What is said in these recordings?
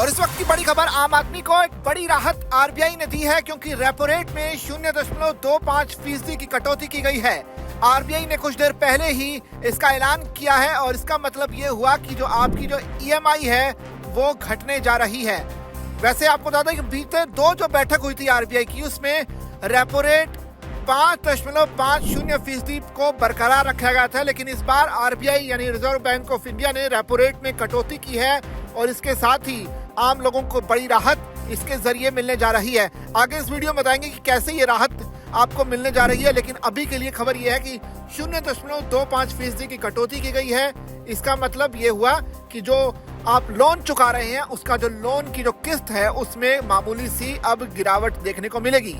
और इस वक्त की बड़ी खबर, आम आदमी को एक बड़ी राहत आरबीआई ने दी है क्योंकि रेपो रेट में 0.25% की कटौती की गई है। आरबीआई ने कुछ देर पहले ही इसका ऐलान किया है और इसका मतलब ये हुआ कि जो आपकी जो ईएमआई है वो घटने जा रही है। वैसे आपको बता दें कि बीते दो जो बैठक हुई थी आरबीआई की, उसमें रेपो रेट 5.50% को बरकरार रखा गया था, लेकिन इस बार आरबीआई यानी रिजर्व बैंक ऑफ इंडिया ने रेपो रेट में कटौती की है और इसके साथ ही आम लोगों को बड़ी राहत इसके जरिए मिलने जा रही है। आगे इस वीडियो में बताएंगे कि कैसे ये राहत आपको मिलने जा रही है, लेकिन अभी के लिए खबर ये है कि 0.25% की कटौती की गई है। इसका मतलब ये हुआ कि जो आप लोन चुका रहे हैं उसका जो लोन की जो किस्त है उसमें मामूली सी अब गिरावट देखने को मिलेगी।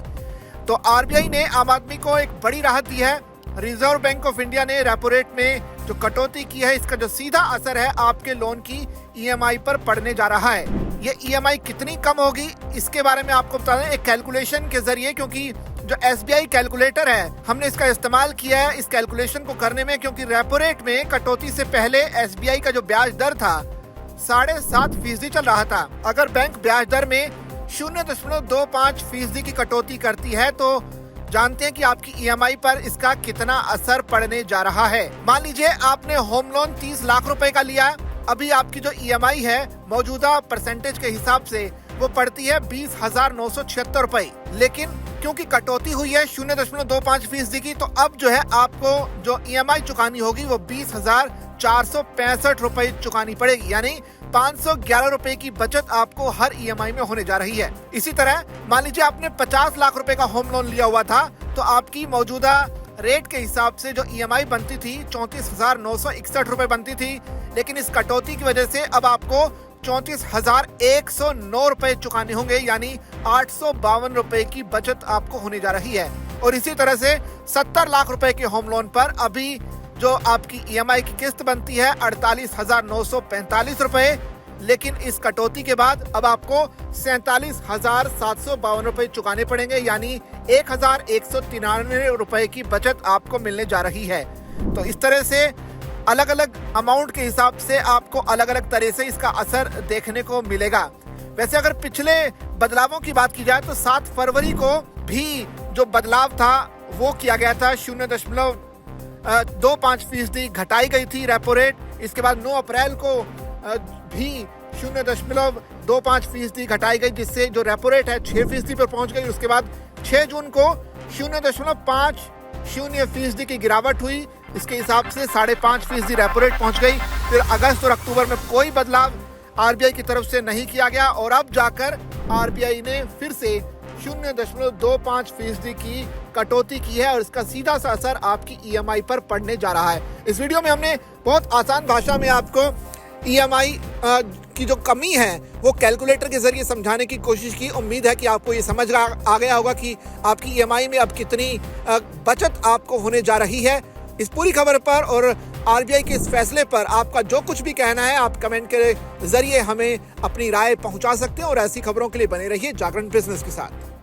तो आरबीआई ने आम आदमी को एक बड़ी राहत दी है। रिजर्व बैंक ऑफ इंडिया ने रेपो रेट में जो कटौती की है, इसका जो सीधा असर है आपके लोन की ईएमआई पर पड़ने जा रहा है। ये ईएमआई कितनी कम होगी इसके बारे में आपको बता दें एक कैलकुलेशन के जरिए, क्योंकि जो एसबीआई कैलकुलेटर है हमने इसका इस्तेमाल किया है इस कैलकुलेशन को करने में, क्योंकि रेपो रेट में कटौती से पहले एसबीआई का जो ब्याज दर था 7.5% चल रहा था। अगर बैंक ब्याज दर में 0.25% की कटौती करती है तो जानते हैं कि आपकी ईएमआई पर इसका कितना असर पड़ने जा रहा है। मान लीजिए आपने होम लोन 30 लाख रुपए का लिया, अभी आपकी जो ईएमआई है मौजूदा परसेंटेज के हिसाब से वो पड़ती है 20,976 रुपए, लेकिन क्योंकि कटौती हुई है 0.25% की, तो अब जो है आपको जो ईएमआई चुकानी होगी वो 20,465 रुपए चुकानी पड़ेगी, यानी 511 रुपए की बचत आपको हर ईएमआई में होने जा रही है। इसी तरह मान लीजिए आपने 50 लाख रुपए का होम लोन लिया हुआ था, तो आपकी मौजूदा रेट के हिसाब से जो ईएमआई बनती थी 34,961 रुपए बनती थी, लेकिन इस कटौती की वजह से अब आपको 34,109 रुपए चुकाने होंगे, यानी 852 रुपए की बचत आपको होने जा रही है। और इसी तरह से 70 लाख रुपए के होम लोन पर अभी जो आपकी ईएमआई की किस्त बनती है 48,945 रुपए, लेकिन इस कटौती के बाद अब आपको 47,752 रुपए चुकाने पड़ेंगे, यानी 1,193 रुपए की बचत आपको मिलने जा रही है। तो इस तरह से अलग अलग अमाउंट के हिसाब से आपको अलग अलग तरह से इसका असर देखने को मिलेगा। वैसे अगर पिछले बदलावों की बात की जाए तो 7 फरवरी को भी जो बदलाव था वो किया गया था, 0.25% घटाई गई थी रेपो रेट। इसके बाद 9 अप्रैल को भी 0.25% घटाई गई, जिससे जो रेपो रेट है 6% पर पहुंच गई। उसके बाद 6 जून को 0.50% की गिरावट हुई, इसके हिसाब से 5.5% रेपो रेट पहुंच गई। फिर अगस्त और अक्टूबर में कोई बदलाव आरबीआई की तरफ से नहीं किया गया और अब जाकर आरबीआई ने फिर से 0.25% की कटौती की है और इसका सीधा सा असर आपकी ईएमआई पर पड़ने जा रहा है। इस वीडियो में हमने बहुत आसान भाषा में आपको ईएमआई की जो कमी है वो कैलकुलेटर के जरिए समझाने की कोशिश की। उम्मीद है कि आपको ये समझ आ गया होगा कि आपकी ईएमआई में अब कितनी बचत आपको होने जा रही है। इस पूरी खबर पर और आरबीआई के इस फैसले पर आपका जो कुछ भी कहना है आप कमेंट के जरिए हमें अपनी राय पहुंचा सकते हैं और ऐसी खबरों के लिए बने रहिए जागरण बिजनेस के साथ।